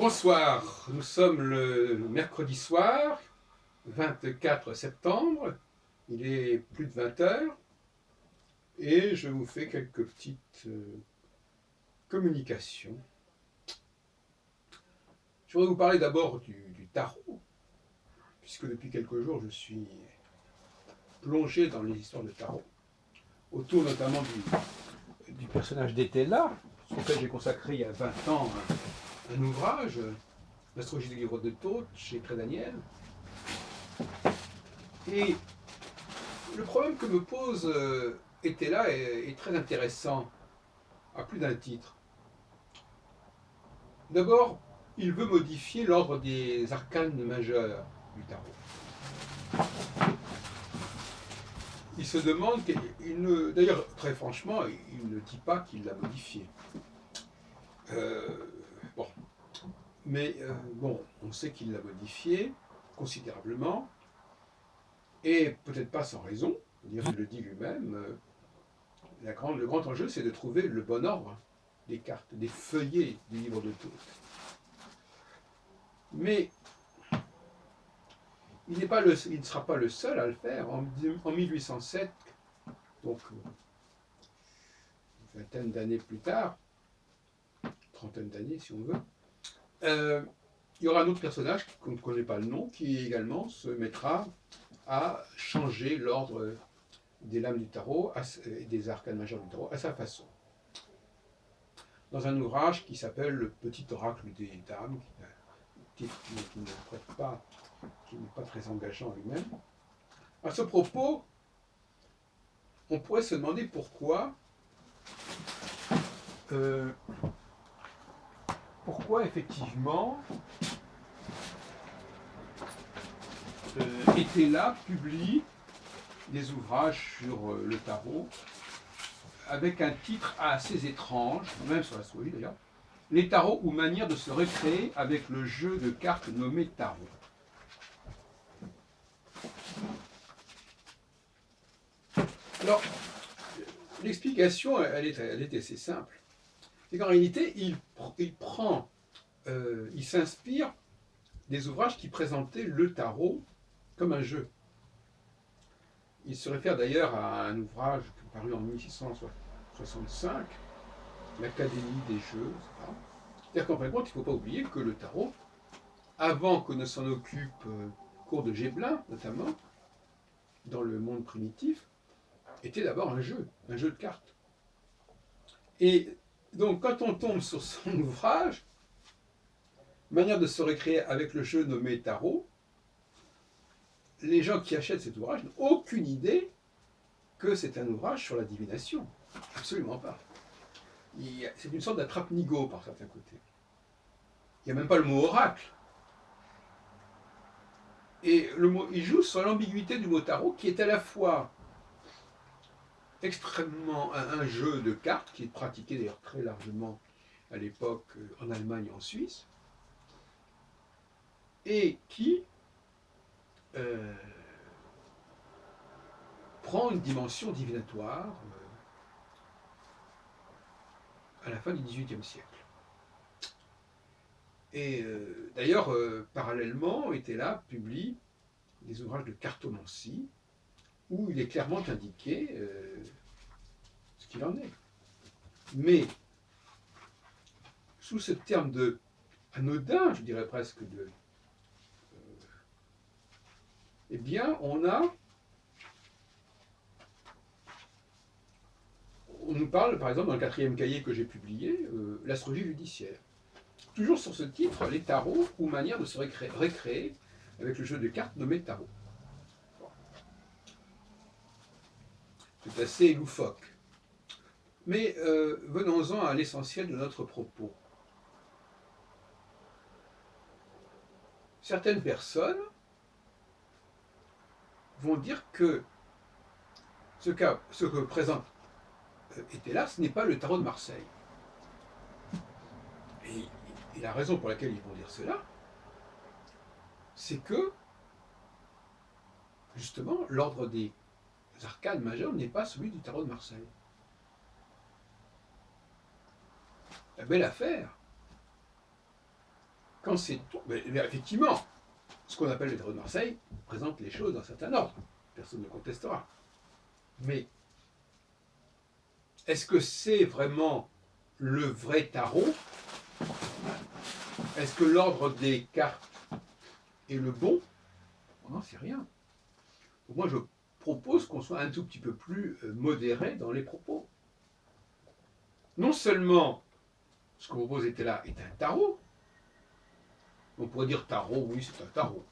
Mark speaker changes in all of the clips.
Speaker 1: Bonsoir, nous sommes le mercredi soir, 24 septembre, il est plus de 20 heures et je vous fais quelques petites communications. Je voudrais vous parler d'abord du tarot, puisque depuis quelques jours je suis plongé dans les histoires de tarot, autour notamment du personnage d'Étella, auquel j'ai consacré il y a 20 ans un ouvrage, L'astrologie du livre de Thoth, chez Pré Daniel. Et le problème que me pose Étella est très intéressant, à plus d'un titre. D'abord, il veut modifier l'ordre des arcanes majeurs du tarot. Il se demande, d'ailleurs très franchement, il ne dit pas qu'il l'a modifié. Bon, mais bon, on sait qu'il l'a modifié considérablement, et peut-être pas sans raison. Il le dit lui-même. Le grand enjeu, c'est de trouver le bon ordre des cartes, des feuillets du livre de Thoth. Mais il ne sera pas le seul à le faire. En 1807, donc une vingtaine d'années plus tard, trentaine d'années si on veut, il y aura un autre personnage qu'on ne connaît pas le nom, qui également se mettra à changer l'ordre des lames du tarot, des arcanes majeurs du tarot, à sa façon. Dans un ouvrage qui s'appelle Le Petit Oracle des Dames, qui ne prête pas, qui n'est pas très engageant lui-même. À ce propos, on pourrait se demander pourquoi effectivement Étella publie des ouvrages sur le tarot avec un titre assez étrange, même sur l'astrologie d'ailleurs, Les tarots ou manière de se récréer avec le jeu de cartes nommé tarot. Alors, l'explication, elle est assez simple. C'est qu'en réalité, il s'inspire des ouvrages qui présentaient le tarot comme un jeu. Il se réfère d'ailleurs à un ouvrage paru en 1665, l'Académie des jeux, etc. C'est-à-dire qu'en fin de compte, il ne faut pas oublier que le tarot, avant que ne s'en occupe Cour de Gébelin, notamment, dans le monde primitif, était d'abord un jeu de cartes. Et donc, quand on tombe sur son ouvrage, Manière de se récréer avec le jeu nommé tarot, les gens qui achètent cet ouvrage n'ont aucune idée que c'est un ouvrage sur la divination. Absolument pas. C'est une sorte d'attrape-nigo par certains côtés. Il n'y a même pas le mot oracle. Et il joue sur l'ambiguïté du mot tarot, qui est à la fois extrêmement un jeu de cartes, qui est pratiqué d'ailleurs très largement à l'époque en Allemagne et en Suisse, et qui prend une dimension divinatoire à la fin du XVIIIe siècle. Et d'ailleurs, parallèlement, Étella publie des ouvrages de cartomancie où il est clairement indiqué ce qu'il en est. Mais sous ce terme de anodin, je dirais presque eh bien, on nous parle, par exemple, dans le 4e cahier que j'ai publié, l'astrologie judiciaire. Toujours sur ce titre, les tarots ou manière de se récréer avec le jeu de cartes nommé tarot. Bon. C'est assez loufoque. Mais venons-en à l'essentiel de notre propos. Certaines personnes vont dire que ce que présente Étella, ce n'est pas le tarot de Marseille. Et la raison pour laquelle ils vont dire cela, c'est que, justement, l'ordre des arcanes majeures n'est pas celui du tarot de Marseille. La belle affaire, quand c'est tout, mais effectivement, ce qu'on appelle les tarots de Marseille présente les choses dans un certain ordre. Personne ne contestera. Mais est-ce que c'est vraiment le vrai tarot? Est-ce que l'ordre des cartes est le bon? On n'en sait rien. Donc moi, je propose qu'on soit un tout petit peu plus modéré dans les propos. Non seulement ce que propose Etela est un tarot, on pourrait dire tarot, oui, c'est un tarot,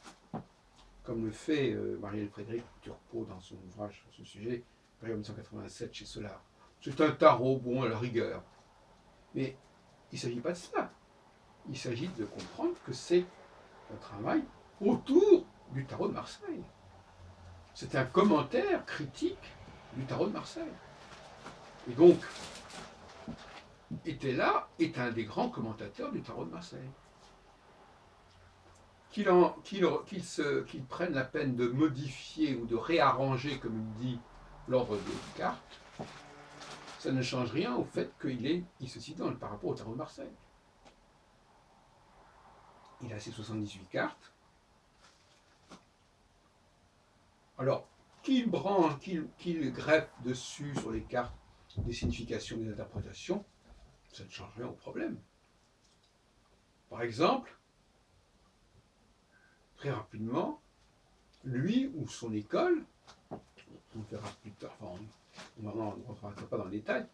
Speaker 1: comme le fait Marielle Frédéric Turcot dans son ouvrage sur ce sujet, paru en 1987 chez Solar. C'est un tarot, bon, à la rigueur. Mais il ne s'agit pas de cela. Il s'agit de comprendre que c'est un travail autour du tarot de Marseille. C'est un commentaire critique du tarot de Marseille. Et donc, Etela est un des grands commentateurs du tarot de Marseille. Qu'il prenne la peine de modifier ou de réarranger, comme il dit, l'ordre des cartes, ça ne change rien au fait qu'il se situe par rapport au tarot de Marseille. Il a ses 78 cartes. Alors, qu'il greffe dessus sur les cartes des significations, des interprétations, ça ne change rien au problème. Par exemple, très rapidement, lui ou son école, on verra plus tard, enfin, on ne rentrera pas dans le détail,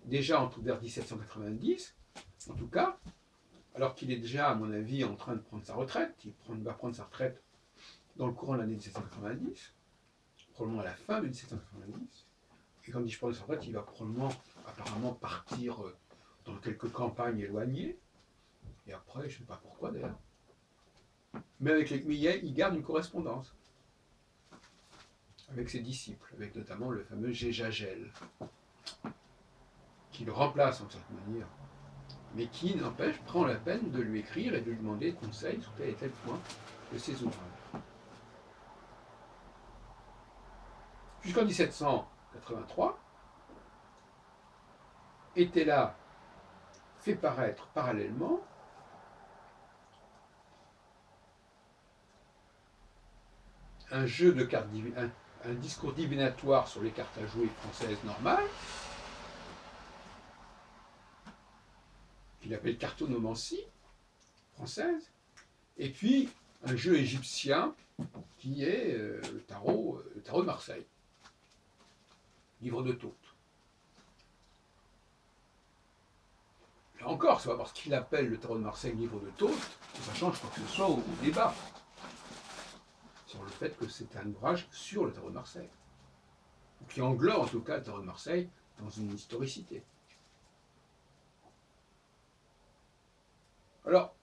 Speaker 1: déjà vers 1790, en tout cas, alors qu'il est déjà, à mon avis, en train de prendre sa retraite, il va prendre sa retraite dans le courant de l'année 1790, probablement à la fin de 1790, et quand il dit je prends sa retraite, il va probablement, apparemment, partir dans quelques campagnes éloignées, et après, je ne sais pas pourquoi d'ailleurs, mais il garde une correspondance avec ses disciples, avec notamment le fameux Géjagel, qui le remplace en certaine manière, mais qui, n'empêche, prend la peine de lui écrire et de lui demander conseil sur tel et tel point de ses ouvrages. Jusqu'en 1783, Etela fait paraître parallèlement un jeu de cartes un discours divinatoire sur les cartes à jouer françaises normales, qu'il appelle cartonomancie française, et puis un jeu égyptien qui est le tarot de Marseille, livre de Thoth. Là encore, c'est pas parce qu'il appelle le tarot de Marseille livre de Thoth que ça change quoi que ce soit au débat sur le fait que c'est un ouvrage sur le tarot de Marseille, qui englobe en tout cas le tarot de Marseille dans une historicité. Alors,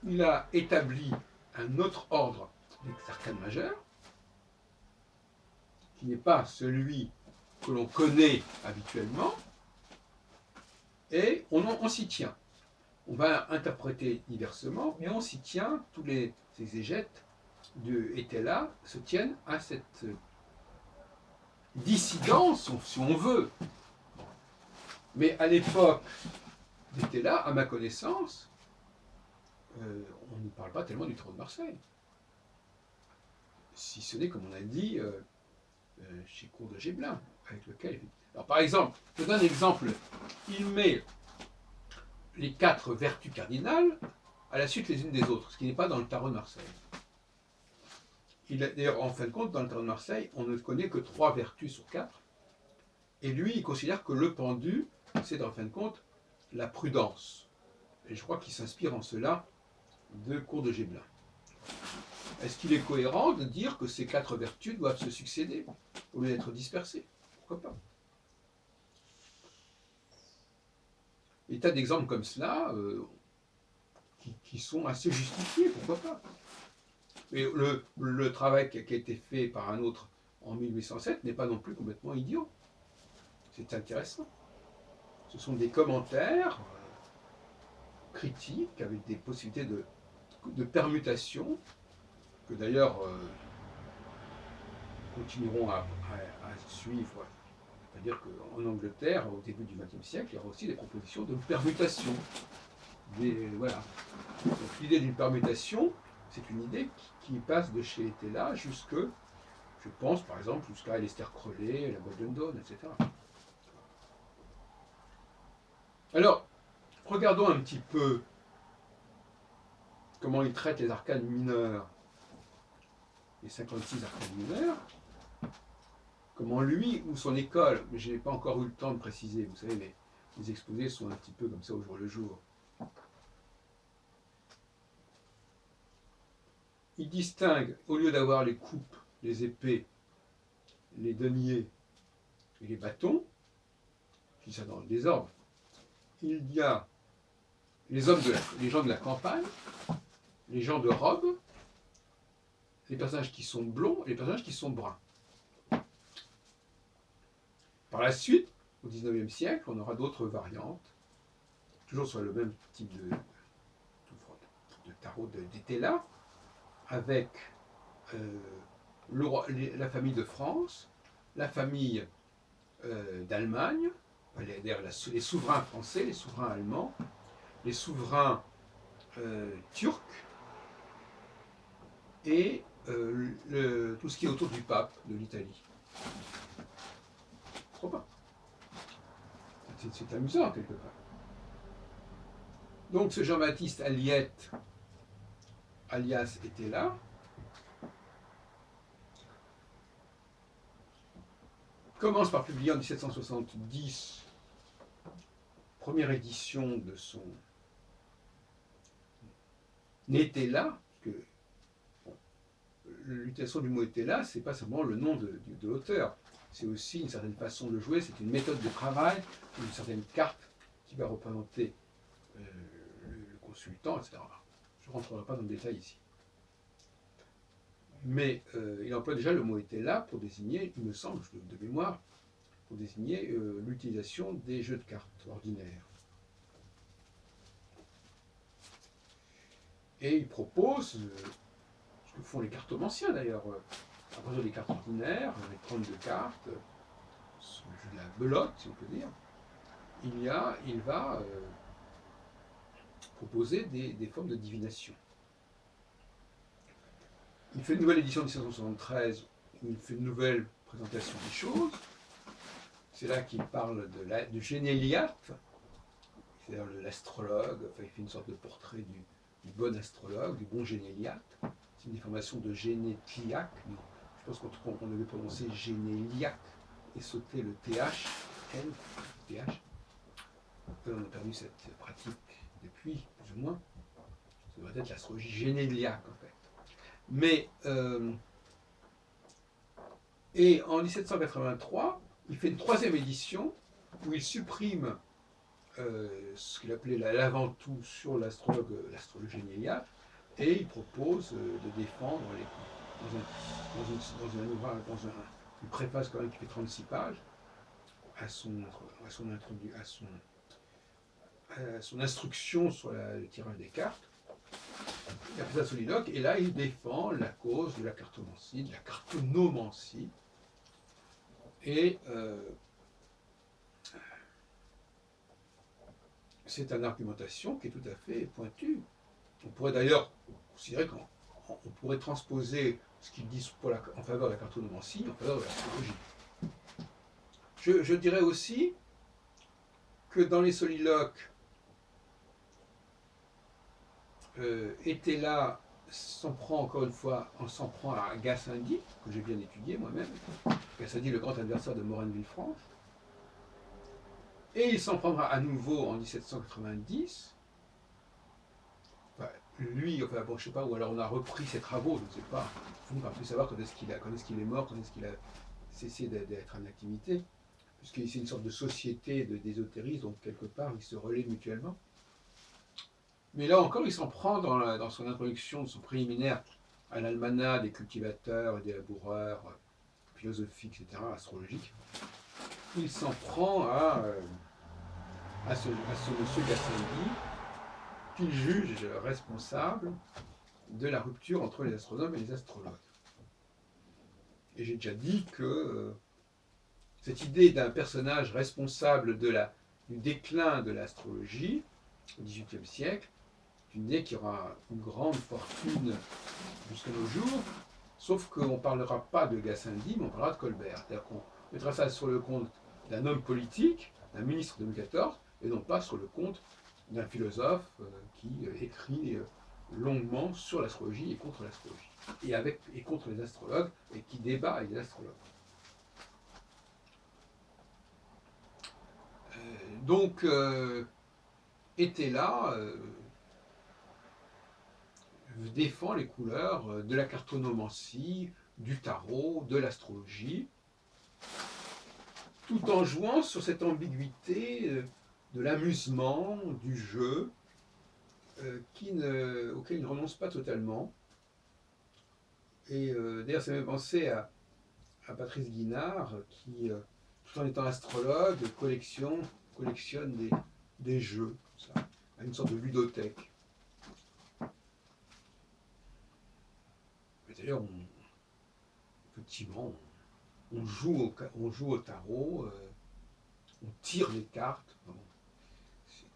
Speaker 1: il a établi un autre ordre des arcanes majeures, qui n'est pas celui que l'on connaît habituellement, et on s'y tient. On va interpréter diversement, mais on s'y tient. Tous les exégètes de Etela se tiennent à cette dissidence, si on veut. Mais à l'époque d'Etela, à ma connaissance, on ne parle pas tellement du tarot de Marseille. Si ce n'est, comme on a dit, chez Cour de Géblin, avec lequel... Alors par exemple, je donne un exemple. Il met les 4 vertus cardinales à la suite les unes des autres, ce qui n'est pas dans le tarot de Marseille. D'ailleurs, en fin de compte, dans le tarot de Marseille, on ne connaît que 3 vertus sur 4. Et lui, il considère que le pendu, c'est en fin de compte la prudence. Et je crois qu'il s'inspire en cela de Cour de Géblin. Est-ce qu'il est cohérent de dire que ces 4 vertus doivent se succéder au lieu d'être dispersées? Pourquoi pas? Des tas d'exemples comme cela qui sont assez justifiés, pourquoi pas? Mais le travail qui a été fait par un autre en 1807 n'est pas non plus complètement idiot. C'est intéressant. Ce sont des commentaires critiques avec des possibilités de permutation que d'ailleurs continueront à suivre C'est-à-dire qu'en Angleterre, au début du XXe siècle, il y aura aussi des propositions de permutation. Voilà. Donc l'idée d'une permutation, c'est une idée qui passe de chez Etela jusque, je pense par exemple, jusqu'à Aleister Crowley, la Golden Dawn, etc. Alors, regardons un petit peu comment il traite les arcanes mineurs, les 56 arcanes mineurs, comment lui ou son école, mais je n'ai pas encore eu le temps de préciser, vous savez, les exposés sont un petit peu comme ça au jour le jour. Il distingue, au lieu d'avoir les coupes, les épées, les deniers et les bâtons, je dis ça dans le désordre, il y a les gens de la campagne, les gens de robe, les personnages qui sont blonds et les personnages qui sont bruns. Par la suite, au XIXe siècle, on aura d'autres variantes, toujours sur le même type de tarot d'Etela, avec la famille de France, la famille d'Allemagne, les souverains français, les souverains allemands, les souverains turcs, et tout ce qui est autour du pape de l'Italie. Trop pas. C'est amusant quelque part. Donc ce Jean-Baptiste Aliette, alias Etela, commence par publier en 1770 première édition de son Etela, que l'utilisation du mot Etela, c'est pas seulement le nom de l'auteur, c'est aussi une certaine façon de jouer, c'est une méthode de travail, une certaine carte qui va représenter le consultant, etc. Je ne rentrerai pas dans le détail ici. Mais il emploie déjà le mot Etela pour désigner, il me semble, de mémoire, pour désigner l'utilisation des jeux de cartes ordinaires. Et il propose, ce que font les cartomanciens d'ailleurs, à partir des cartes ordinaires, les 32 cartes, le jeu de la belote, si on peut dire, il va proposer des formes de divination. Il fait une nouvelle édition de 1773 où il fait une nouvelle présentation des choses. C'est là qu'il parle de Généliate, c'est-à-dire l'astrologue, enfin, il fait une sorte de portrait du bon astrologue, du bon Généliate. C'est une déformation de Génétliaque. Je pense qu'on devait prononcer Généliaque et sauter le TH, N, TH. On a perdu cette pratique depuis, plus ou moins. Ça devrait être l'astrologie généliaque, en fait. Mais, et en 1783, il fait une troisième édition où il supprime ce qu'il appelait l'avant-tout sur l'astrologie généliaque, et il propose de défendre dans une préface quand même qui fait 36 pages à son instruction sur le tirage des cartes. Il a fait ça soliloque, et là il défend la cause de la cartomancie, de la cartonomancie, et c'est une argumentation qui est tout à fait pointue. On pourrait d'ailleurs considérer qu'on pourrait transposer ce qu'ils disent en faveur de la cartonomancie en faveur de l'astrologie. Je dirais aussi que dans les soliloques, Etela s'en prend encore une fois, on s'en prend à Gassendi, que j'ai bien étudié moi-même, Gassendi le grand adversaire de Maureen-Villefranche, et il s'en prendra à nouveau en 1790. Enfin, lui, enfin bon, je sais pas, ou alors on a repris ses travaux, je ne sais pas. Il faut plus savoir quand est-ce qu'il est mort, quand est-ce qu'il a cessé d'être en activité, puisque c'est une sorte de société d'ésotérisme, donc quelque part ils se relaient mutuellement. Mais là encore, il s'en prend dans son introduction, de son préliminaire à l'almanach des cultivateurs et des laboureurs philosophiques, etc., astrologiques. Il s'en prend à ce monsieur Gassendi, qu'il juge responsable de la rupture entre les astronomes et les astrologues. Et j'ai déjà dit que cette idée d'un personnage responsable du déclin de l'astrologie au XVIIIe siècle, c'est une idée qui aura une grande fortune jusqu'à nos jours, sauf qu'on ne parlera pas de Gassendi, mais on parlera de Colbert. C'est-à-dire qu'on mettra ça sur le compte d'un homme politique, d'un ministre de Louis XIV, et non pas sur le compte d'un philosophe qui écrit longuement sur l'astrologie et contre l'astrologie, et contre les astrologues, et qui débat avec les astrologues. Donc, était là, défend les couleurs de la cartonomancie, du tarot, de l'astrologie, tout en jouant sur cette ambiguïté de l'amusement, du jeu, auquel il ne renonce pas totalement. Et d'ailleurs, ça m'a fait penser à Patrice Guinard, qui, tout en étant astrologue, collectionne des jeux, ça, à une sorte de ludothèque. D'ailleurs, effectivement, on joue au tarot, on tire les cartes. Bon,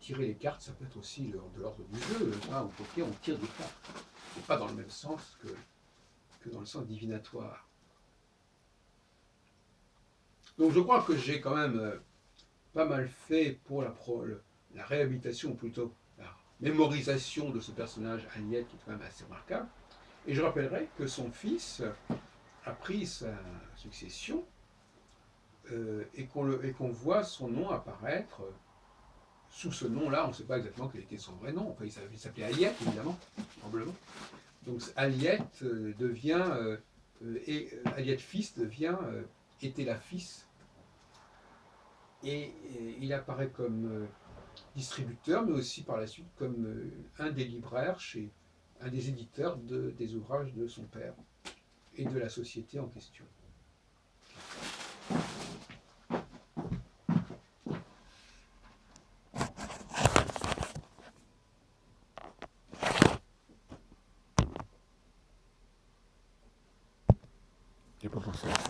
Speaker 1: tirer les cartes, ça peut être aussi de l'ordre du jeu. Au poker, on tire des cartes. Et pas dans le même sens que dans le sens divinatoire. Donc je crois que j'ai quand même pas mal fait pour la réhabilitation, ou plutôt la mémorisation de ce personnage Aliette, qui est quand même assez remarquable. Et je rappellerai que son fils a pris sa succession et qu'on voit son nom apparaître sous ce nom-là. On ne sait pas exactement quel était son vrai nom. Enfin, il s'appelait Aliette, évidemment, probablement. Donc Aliette Aliette fils était la fils. Et il apparaît comme distributeur, mais aussi par la suite comme un des libraires un des éditeurs des ouvrages de son père et de la société en question. J'ai pas pensé à ça.